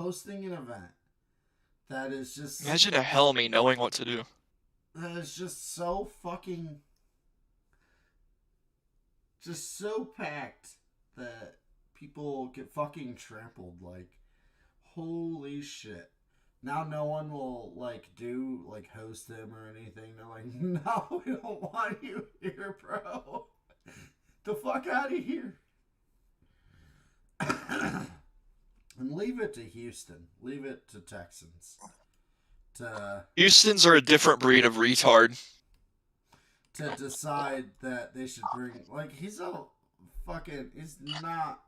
hosting an event that is just Imagine a Helmy knowing what to do. so fucking just so packed that people get fucking trampled. Like, holy shit. Now no one will like do like host them or anything. They're like, no, we don't want you here, bro. The fuck out of here. And leave it to Houston. Leave it to Texans to Houston's are a different breed of retard. decide that they should bring, like, he's a fucking, he's not.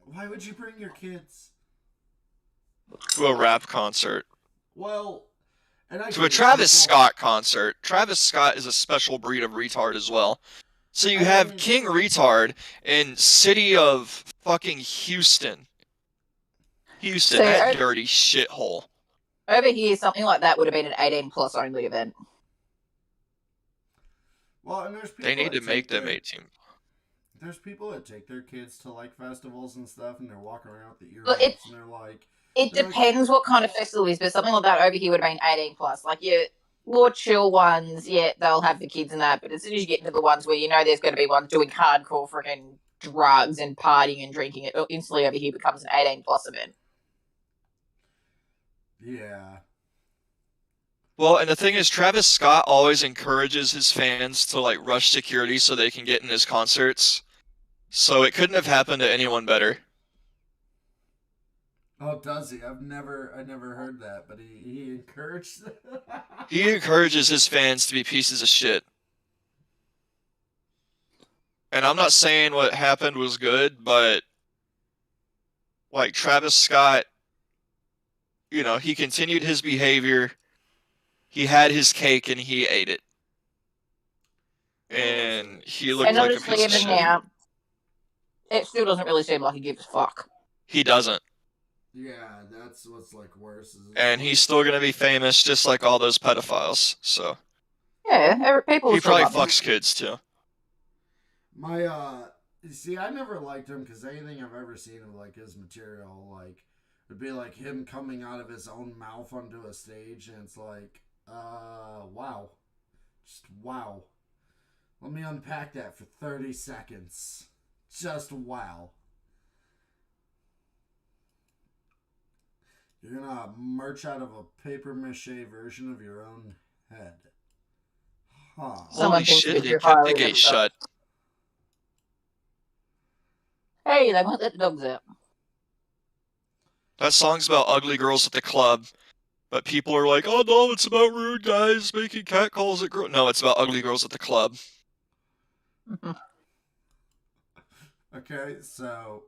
Why would you bring your kids? To a rap concert. Well, and I To a get it. Travis People, Scott concert. Travis Scott is a special breed of retard as well. So you I have mean, King Retard in city of fucking Houston. So Houston, that dirty shithole. over here, something like that would have been an 18 plus only event. well, and there's They people need to that make take them their 18. there's people that take their kids to like festivals and stuff, and they're walking around with the Look, earmuffs, and it they're like, depends what kind of festival it is, but something like that over here would have been 18 plus. Like your more chill ones, yeah, they'll have the kids and that. But as soon as you get into the ones where you know there's going to be ones doing hardcore freaking drugs and partying and drinking, it instantly over here becomes an 18 plus event. yeah, Well, and the thing is, Travis Scott always encourages his fans to like rush security so they can get in his concerts. So it couldn't have happened to anyone better. oh, does he? I never heard that, but he encouraged. He encourages his fans to be pieces of shit. And I'm not saying what happened was good, but like Travis Scott, he continued his behavior. He had his cake and he ate it. And he looked And like a honestly, piece of even shit. now, it still doesn't really seem like he gives a fuck. He doesn't. Yeah, that's what's like worse. And he's still gonna be famous just like all those pedophiles, so. Yeah, people will He still probably love him. fucks kids too. My see, I never liked him because anything I've ever seen of like his material, like, would be like him coming out of his own mouth onto a stage, and it's like, wow, just wow. Let me unpack that for 30 seconds. Just wow. You're gonna merch out of a paper mache version of your own head. Huh. Someone Holy thinks shit, a bit they too kept the highly of gate himself. shut. Hey, they won't let the dogs out. That song's about ugly girls at the club, but people are like, oh no, it's about rude guys making catcalls at girls. No, it's about ugly girls at the club. Okay, so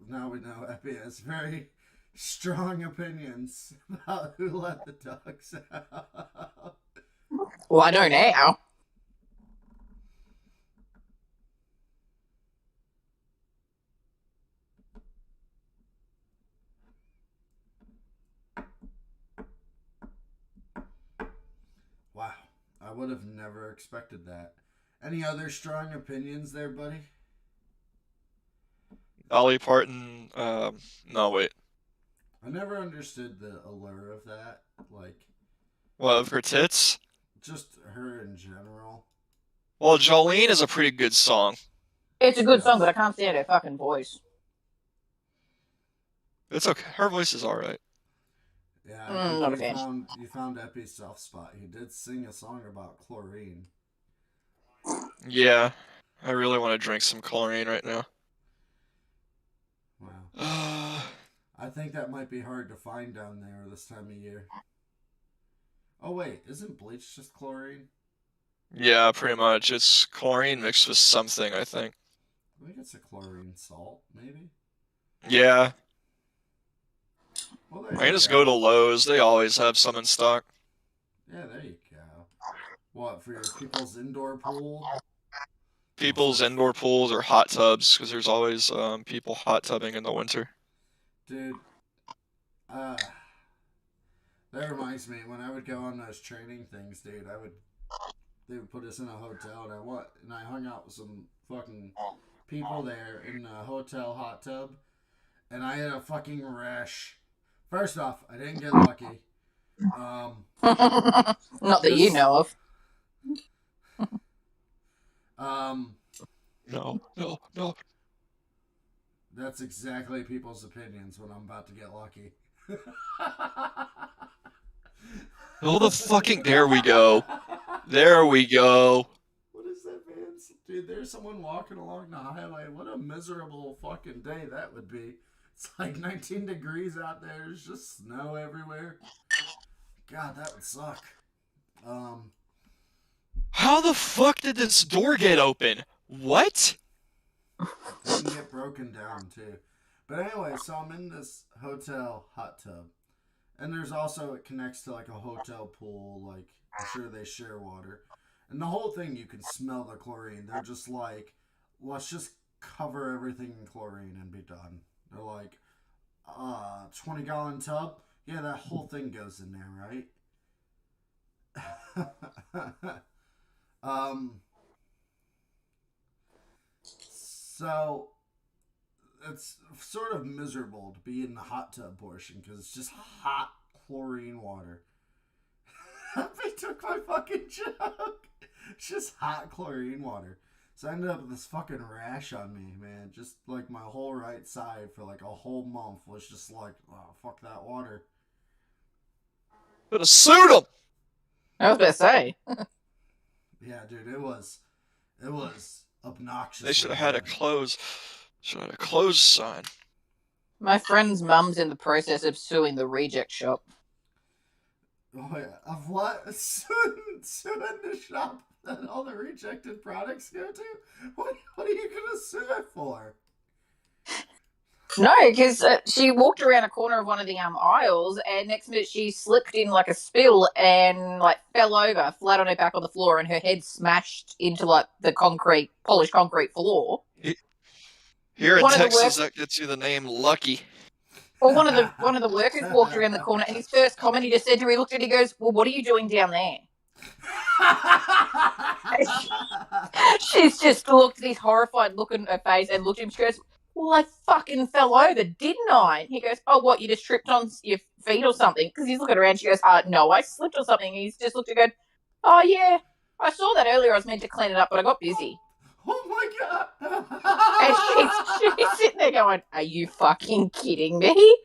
now we know Epi has very strong opinions about who let the dogs out. Well, I know now. Wow, I would have never expected that. Any other strong opinions there, buddy? Dolly Parton, no wait. I never understood the allure of that. Like, What, of her tits? just her in general. Well, Jolene is a pretty good song. It's a good Yes. song, but I can't stand her fucking voice. It's okay. Her voice is alright. Yeah, Not a you fan. found Epi's soft spot. He did sing a song about chlorine. Yeah, I really want to drink some chlorine right now. Wow. I think that might be hard to find down there this time of year. Oh wait, isn't bleach just chlorine? Yeah, pretty much. It's chlorine mixed with something, I think. I think it's a chlorine salt, maybe. Yeah, Well, I there can you just go. go to Lowe's. They always have some in stock. Yeah, there you go. What, for your people's indoor pool? People's indoor pools or hot tubs, because there's always people hot tubbing in the winter. Dude, that reminds me, when I would go on those training things, dude, they would put us in a hotel, and I hung out with some fucking people there in a hotel hot tub, and I had a fucking rash First off, I didn't get lucky. Not that you know of. No. That's exactly people's opinions when I'm about to get lucky. Oh, the fucking. There we go. There we go. What is that, man? Dude, there's someone walking along the highway. What a miserable fucking day that would be. It's like 19 degrees out there. There's just snow everywhere. God, that would suck. How the fuck did this door get open? What? It can get broken down too. But anyway, so I'm in this hotel hot tub. And there's also, it connects to like a hotel pool. Like, I'm sure they share water. And the whole thing, you can smell the chlorine. They're just like, let's just cover everything in chlorine and be done. They're like, 20-gallon tub? Yeah, that whole thing goes in there, right? So it's sort of miserable to be in the hot tub portion because it's just hot chlorine water. They took my fucking joke. It's just hot chlorine water. So I ended up with this fucking rash on me, man. Just like my whole right side for like a whole month was just like, oh, fuck that water. Could have sued him. I was gonna say. Yeah, dude, it was obnoxious. They should have had a close sign. My friend's mum's in the process of suing the reject shop. Oh yeah, of what? Suing the shop that all the rejected products go to? What are you gonna sue it for? No, because she walked around a corner of one of the aisles, and next minute she slipped in like a spill and like fell over flat on her back on the floor, and her head smashed into like the polished concrete floor. Here in Texas, that gets you the name Lucky. Well, one of the workers walked around the corner, and his first comment he just said to her, he looked at her, he goes, "Well, what are you doing down there?" She's just looked at this horrified look on her face and looked at him. She goes, "Well, I fucking fell over, didn't I?" And he goes, "Oh, what, you just tripped on your feet or something?" Because he's looking around. She goes, "No, I slipped or something." And he's just looked at her and goes, "Oh, yeah, I saw that earlier. I was meant to clean it up, but I got busy." Oh, my God. And she's sitting there going, "Are you fucking kidding me?"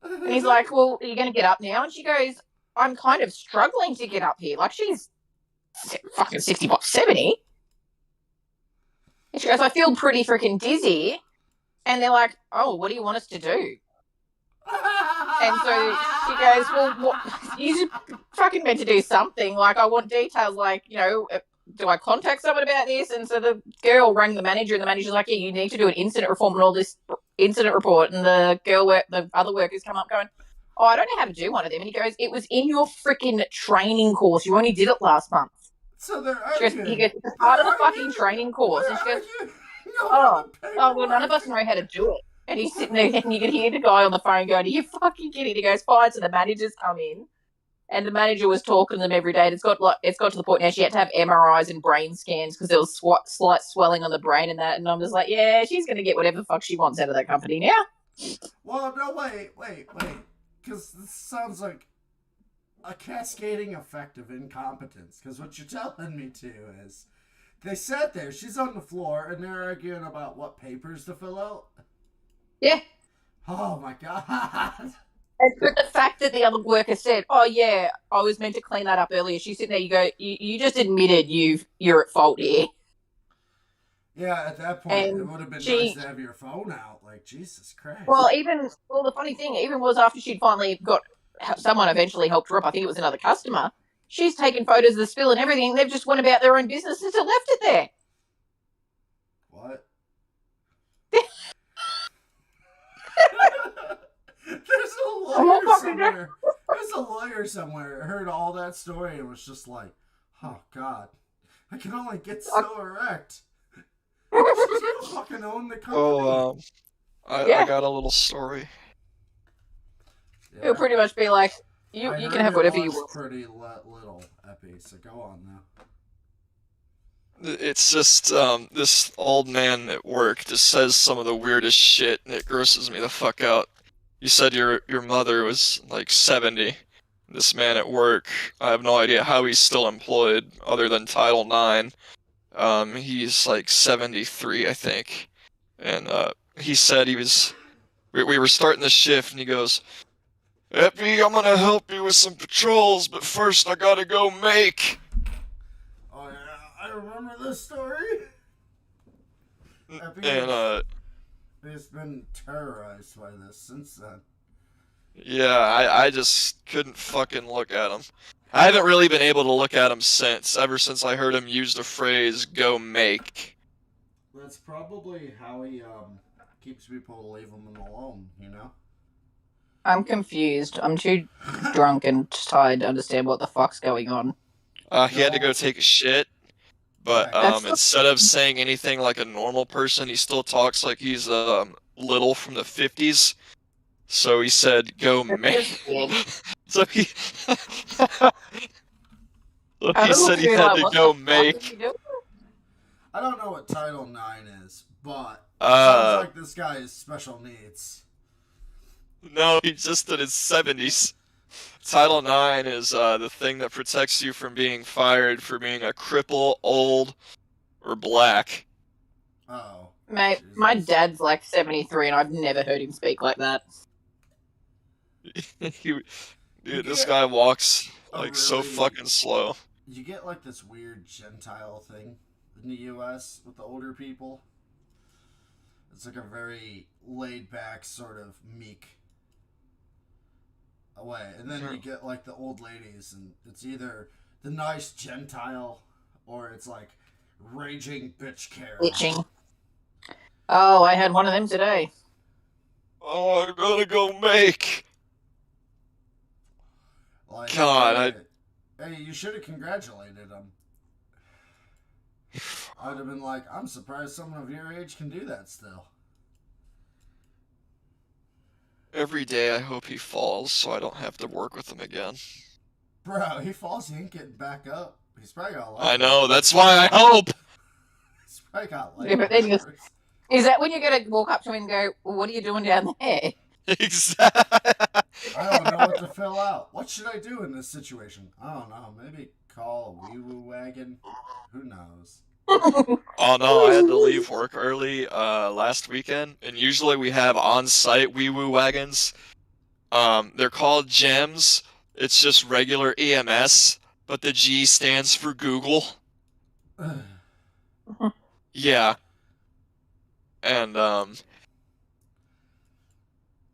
And he's like, "Well, are you going to get up now?" And she goes, "I'm kind of struggling to get up here." Like, she's fucking 65, 70. And she goes, "I feel pretty freaking dizzy." And they're like, "Oh, what do you want us to do?" And so she goes, "Well, you fucking meant to do something. Like, I want details. Like, do I contact someone about this?" And so the girl rang the manager, and the manager's like, "Yeah, you need to do an incident report and all this incident report." And the other workers come up going, "Oh, I don't know how to do one of them." And he goes, "It was in your freaking training course. You only did it last month." So they're arguing. He goes, "It's part of the fucking training course." And she goes, well, none of us know how to do it." And he's sitting there, and you can hear the guy on the phone going, "Are you fucking kidding?" He goes, "Fine." So the managers come in, and the manager was talking to them every day. And it's got to the point now she had to have MRIs and brain scans because there was slight swelling on the brain and that. And I'm just like, yeah, she's going to get whatever the fuck she wants out of that company now. Well, no, wait. Because this sounds like a cascading effect of incompetence. Because what you're telling me to is they sat there, she's on the floor, and they're arguing about what papers to fill out. Yeah. Oh, my God. But the fact that the other worker said, "Oh, yeah, I was meant to clean that up earlier." She's sitting there, you go, you just admitted you're at fault here. Yeah, at that point, it would have been nice to have your phone out. Like, Jesus Christ. Well, the funny thing even was after she'd finally got someone eventually helped her up. I think it was another customer. She's taken photos of the spill and everything. They've just went about their own business and still left it there. What? There's a lawyer somewhere who heard all that story and was just like, "Oh God, I can only get so erect." You fucking own the company. I got a little story. Yeah. It'll pretty much be like, you can have whatever you want. Pretty little, Epi, so go on now. It's just this old man at work just says some of the weirdest shit, and it grosses me the fuck out. You said your mother was like 70. This man at work, I have no idea how he's still employed other than Title IX. He's like 73, I think. And he said we were starting the shift, and he goes, Epi, I'm gonna help you with some patrols, but first I gotta go make. Oh yeah, I remember this story. Epi And has been terrorized by this since then. yeah, I just couldn't fucking look at him. I haven't really been able to look at him ever since I heard him use the phrase "go make." That's probably how he keeps people to leave him alone. You know. I'm confused. I'm too drunk and tired to understand what the fuck's going on. He had to go take a shit, but That's instead of saying anything like a normal person, he still talks like he's little from the 50s. So he said, "Go make." weird. So he I he don't said he feel had like, to what go the fuck make. is he doing? I don't know what Title IX is, but it sounds like this guy has special needs. No, he's just in his 70s. Title IX is the thing that protects you from being fired for being a cripple, old, or black. Oh. Mate, my dad's like 73 and I've never heard him speak like that. Dude, this guy walks like so really- fucking slow. You get like this weird Gentile thing in the U.S. with the older people. It's like a very laid back, sort of meek way. And then you get like the old ladies, and it's either the nice Gentile or it's like raging bitch Karen. Bitching. Oh, I had one of them today. Oh, I'm gonna go make. Like, God, hey, you should have congratulated him. I'd have been like, I'm surprised someone of your age can do that still. Every day I hope he falls so I don't have to work with him again. Bro, he falls, he ain't getting back up. He's probably got life. I know, that's why I hope. He's probably got life. Yeah, but then is that when you're going to walk up to him and go, well, what are you doing down there? Exactly. I don't know what to fill out. What should I do in this situation? I don't know. Maybe call a wee-woo wagon. Who knows? Oh no, I had to leave work early last weekend, and usually we have on-site wee-woo wagons. They're called GEMS. It's just regular EMS, but the G stands for Google. Yeah. And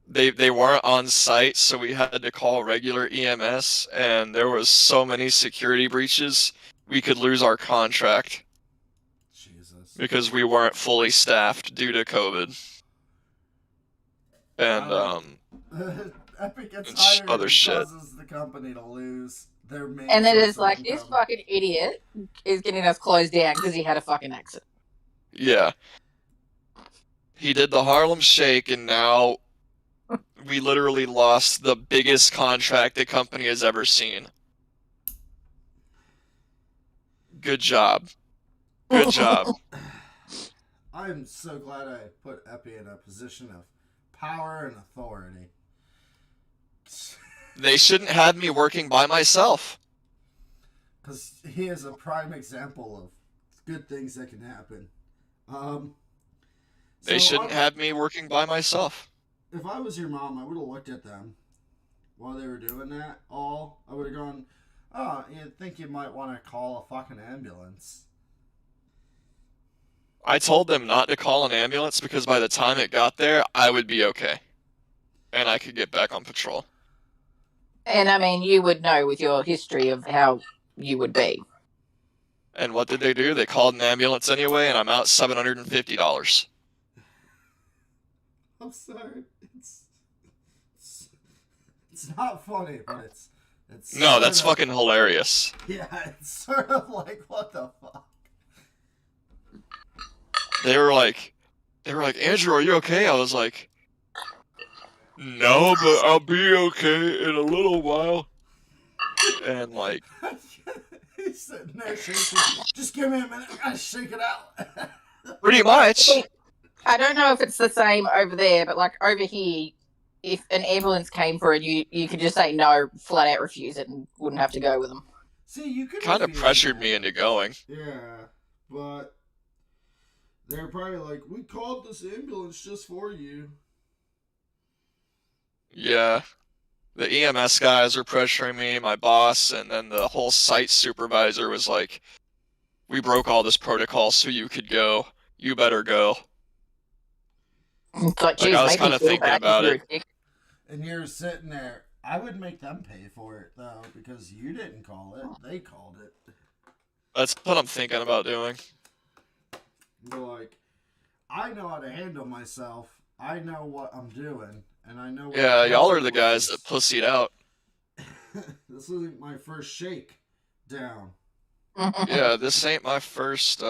they weren't on site, so we had to call regular EMS, and there was so many security breaches we could lose our contract. Jesus. Because we weren't fully staffed due to COVID. And Epic gets and hired other and shit. causes the company to lose their main. And it source is of like, income. this fucking idiot is getting us closed down because he had a fucking accident. Yeah. He did the Harlem Shake, and now we literally lost the biggest contract the company has ever seen. Good job. Good job. I'm so glad I put Epi in a position of power and authority. They shouldn't have me working by myself. Because he is a prime example of good things that can happen. They shouldn't have me working by myself. If I was your mom, I would have looked at them while they were doing that all. I would have gone, oh, you think you might want to call a fucking ambulance. I told them not to call an ambulance because by the time it got there, I would be okay. And I could get back on patrol. And I mean, you would know with your history of how you would be. And what did they do? They called an ambulance anyway, and I'm out $750. I'm sorry. It's not funny, but it's No, that's sort of- fucking hilarious. Yeah, it's sort of like, what the fuck? They were like, Andrew, are you okay? I was like, no, but I'll be okay in a little while. And like, He's sitting there shaking. Just give me a minute. I gotta shake it out. pretty much. I don't know if it's the same over there, but like over here, if an ambulance came for it, you could just say no, flat out refuse it, and wouldn't have to go with them. See, you could Kind of refuse pressured an me into ambulance. going. Yeah, but they're probably like, we called this ambulance just for you. Yeah. The EMS guys were pressuring me, my boss, and then the whole site supervisor was like, we broke all this protocol so you could go. You better go. It's like, Like, geez, I was make me kind of feel thinking bad because about you're it. a dick. And you're sitting there. I would make them pay for it, though, because you didn't call it. They called it. That's what I'm thinking about doing. But, like, I know how to handle myself. I know what I'm doing. And I know what Yeah, the y'all are the guys that consequences. pussied out. This isn't my first shake down. Yeah, this ain't my first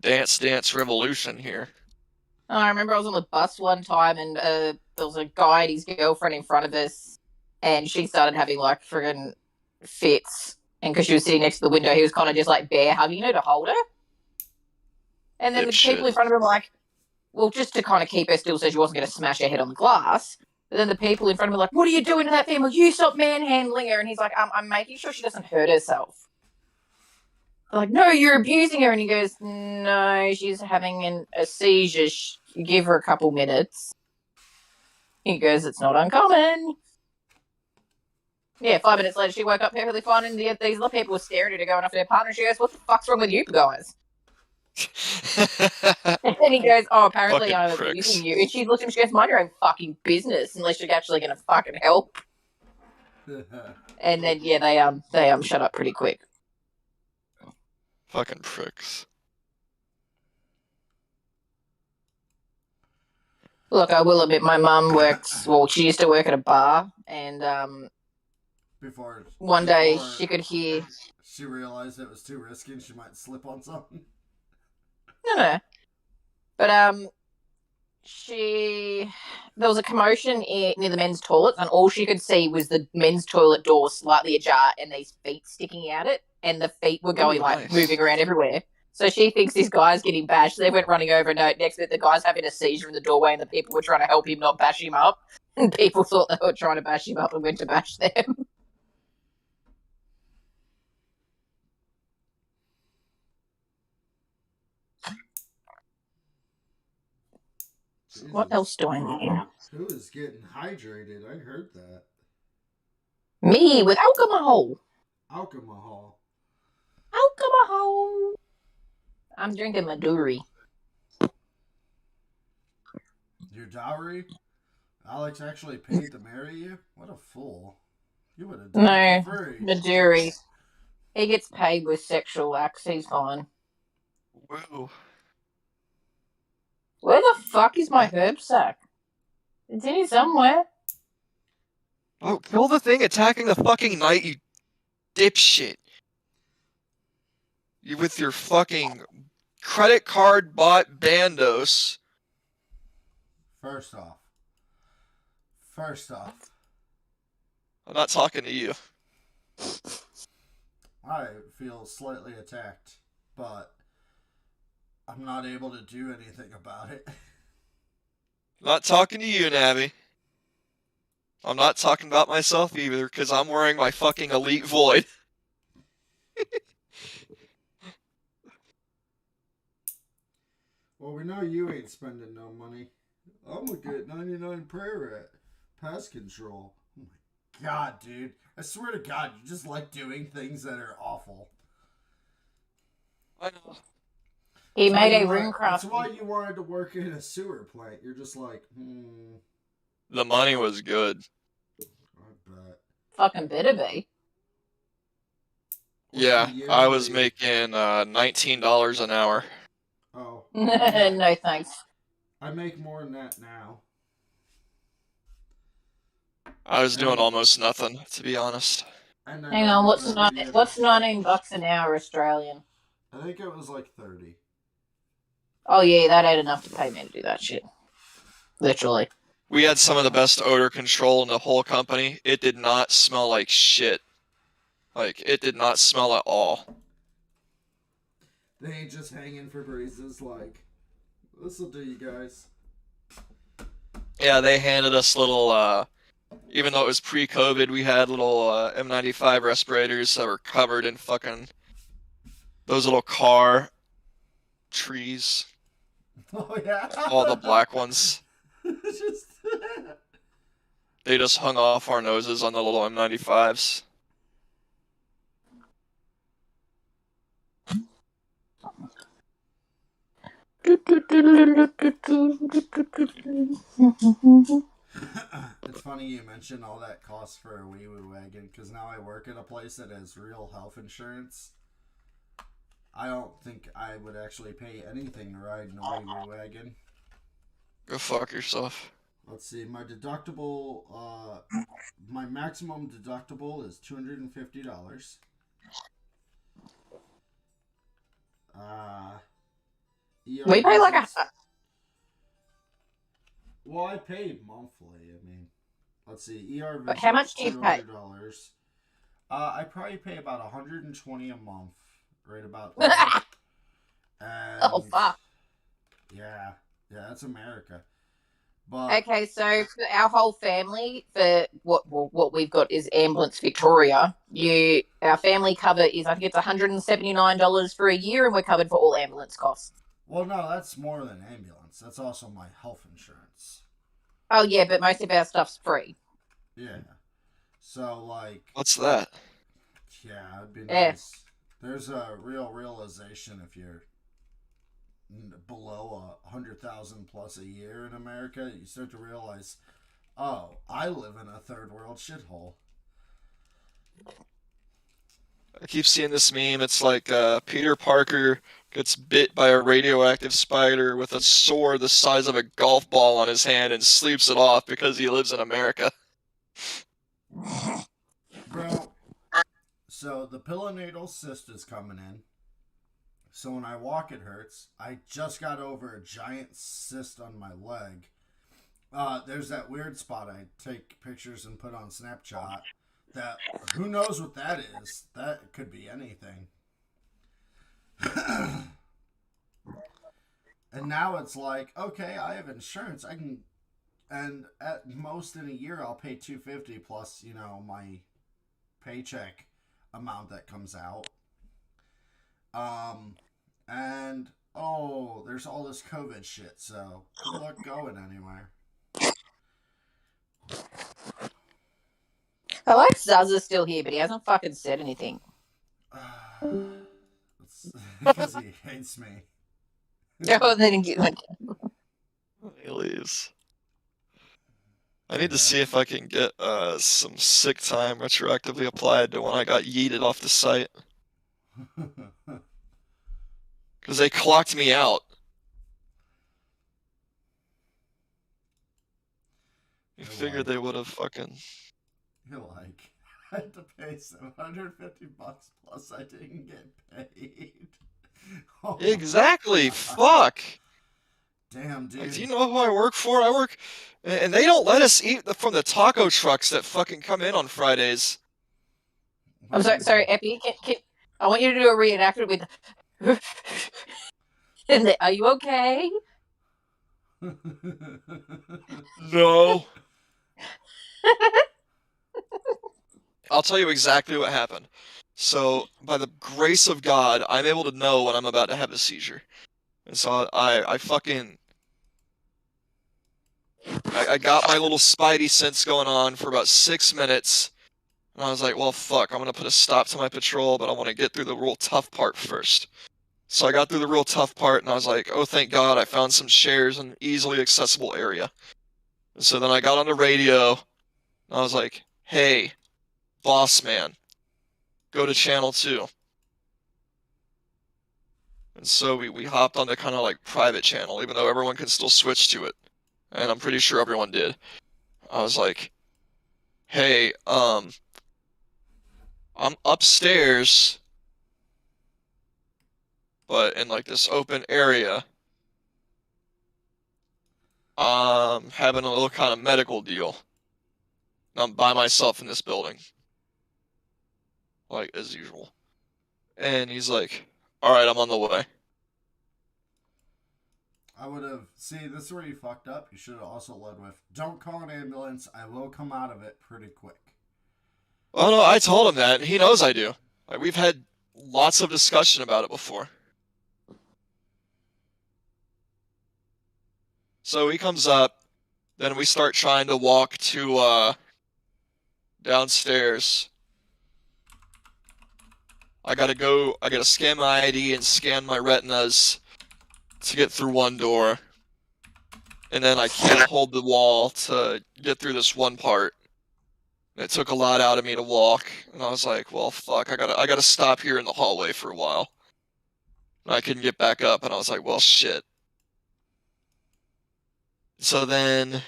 Dance Revolution here. I remember I was on the bus one time and there was a guy and his girlfriend in front of us, and she started having like friggin' fits. And because she was sitting next to the window, he was kind of just like bear hugging her to hold her. And then the people Dipshit. in front of him were like, well, just to kind of keep her still so she wasn't going to smash her head on the glass. But then the people in front of him were like, what are you doing to that female? You stop manhandling her. And he's like, I'm making sure she doesn't hurt herself. They're like, no, you're abusing her. And he goes, no, she's having a seizure. Give her a couple minutes. He goes, it's not uncommon. Yeah, 5 minutes later, she woke up perfectly fine, and these other people were staring at her going after their partner. She goes, what the fuck's wrong with you guys? And then he goes, oh, apparently Fucking I'm pricks. abusing you. And she looks at him, she goes, mind your own fucking business, unless you're actually going to fucking help. And then, yeah, they shut up pretty quick. Fucking pricks. Look, I will admit, my mum works, well, she used to work at a bar, and one day she could hear... She realized it was too risky and she might slip on something. No. But, there was a commotion near the men's toilets, and all she could see was the men's toilet door slightly ajar and these feet sticking out it, and the feet were going, nice. moving around everywhere. So she thinks this guy's getting bashed. So they went running over, and next minute the guy's having a seizure in the doorway, and the people were trying to help him not bash him up. And people thought they were trying to bash him up and went to bash them. Jesus. What else do I need? Who is getting hydrated? I heard that. Me, with alcohol. Alcohol. I'm drinking Maduri. Your dowry? Alex actually paid to marry you? What a fool. You would have done it for free. Maduri. He gets paid with sexual acts. He's fine. Whoa. Where the fuck is my herb sack? It's in here somewhere. Oh, kill the thing attacking the fucking knight, you dipshit. You with your fucking credit card bought bandos. First off, I'm not talking to you. I feel slightly attacked, but I'm not able to do anything about it. I'm not talking to you, Nabby. I'm not talking about myself either, because I'm wearing my fucking Elite Void. Well, we know you ain't spending no money. I'm gonna get 99 prayer at pest control. Oh my god, dude. I swear to God, you just like doing things that are awful. I know. He made a rune craft. That's why you wanted to work in a sewer plant. You're just like, The money was good. I bet. Fucking better be. Yeah, I was making $19 an hour. Oh. No thanks. I make more than that now. I was doing almost nothing, to be honest. And Hang on, what's $19 an hour Australian? I think it was like 30. Oh yeah, that ain't enough to pay me to do that shit. Literally. We had some of the best odor control in the whole company. It did not smell like shit. Like, it did not smell at all. They ain't just hanging for breezes like, this'll do you guys. Yeah, they handed us little, even though it was pre-COVID, we had little M95 respirators that were covered in fucking those little car trees, Oh yeah. all the black ones. Just They just hung off our noses on the little M95s. It's funny you mentioned all that cost for a wee woo wagon because now I work at a place that has real health insurance. I don't think I would actually pay anything to ride in a wee woo wagon. Go fuck yourself. Let's see, my maximum deductible is $250. Uh, ER We pay like a. visits. Well, I pay monthly. I mean, let's see, ER But how visits much do you pay? $200. I probably pay about 120 a month, right about there. Oh And fuck. yeah, that's America. But Okay, so for our whole family, for what we've got is Ambulance Victoria. Our family cover is, I think it's $179 for a year, and we're covered for all ambulance costs. well, no, that's more than ambulance. That's also my health insurance. Oh yeah, but most of our stuff's free. Yeah. So like, What's that? yeah, it'd be Yeah. nice. There's a real realization if you're below 100,000 plus a year in America, you start to realize, oh, I live in a third world shithole. I keep seeing this meme. It's like Peter Parker gets bit by a radioactive spider with a sword the size of a golf ball on his hand and sleeps it off because he lives in America. Bro, so the pillow cyst is coming in. So when I walk, it hurts. I just got over a giant cyst on my leg. There's that weird spot I take pictures and put on Snapchat. That who knows what that is? That could be anything. And now it's like, okay, I have insurance. I can, and at most in a year I'll pay $250 plus, my paycheck amount that comes out. And oh, there's all this COVID shit, so good luck going anywhere. I like Zaza's still here, but he hasn't fucking said anything. Because he hates me. Oh, then he He leaves. I need to see if I can get some sick time retroactively applied to when I got yeeted off the site. Because they clocked me out. You figured they would have fucking... You're like, I had to pay $750 plus I didn't get paid. Oh exactly, fuck! Damn, dude. Like, do you know who I work for? I work... And they don't let us eat from the taco trucks that fucking come in on Fridays. I'm sorry, Epi. I want you to do a reenactment with. And are you okay? No. I'll tell you exactly what happened. So, by the grace of God, I'm able to know when I'm about to have a seizure. And so I fucking... I got my little spidey sense going on for about 6 minutes. And I was like, well, fuck, I'm going to put a stop to my patrol, but I want to get through the real tough part first. So I got through the real tough part, and I was like, oh, thank God, I found some shares in an easily accessible area. And so then I got on the radio, and I was like, hey, boss man, go to channel 2. And so we hopped on the kind of like private channel, even though everyone could still switch to it. And I'm pretty sure everyone did. I was like, hey, I'm upstairs, but in like this open area. Having a little kind of medical deal. I'm by myself in this building. Like, as usual. And he's like, alright, I'm on the way. I would have. See, this is where you fucked up. You should have also led with, "Don't call an ambulance. I will come out of it pretty quick." Oh no, I told him that. He knows I do. Like, we've had lots of discussion about it before. So he comes up, then we start trying to walk to downstairs. I gotta scan my ID and scan my retinas to get through one door. And then I can't hold the wall to get through this one part. It took a lot out of me to walk, and I was like, well, fuck, I gotta stop here in the hallway for a while. And I couldn't get back up, and I was like, well, shit. So then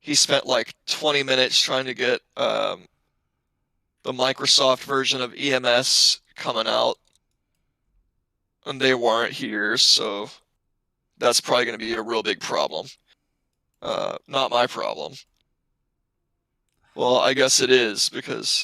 he spent like 20 minutes trying to get the Microsoft version of EMS coming out, and they weren't here, so that's probably going to be a real big problem. Not my problem. Well, I guess it is, because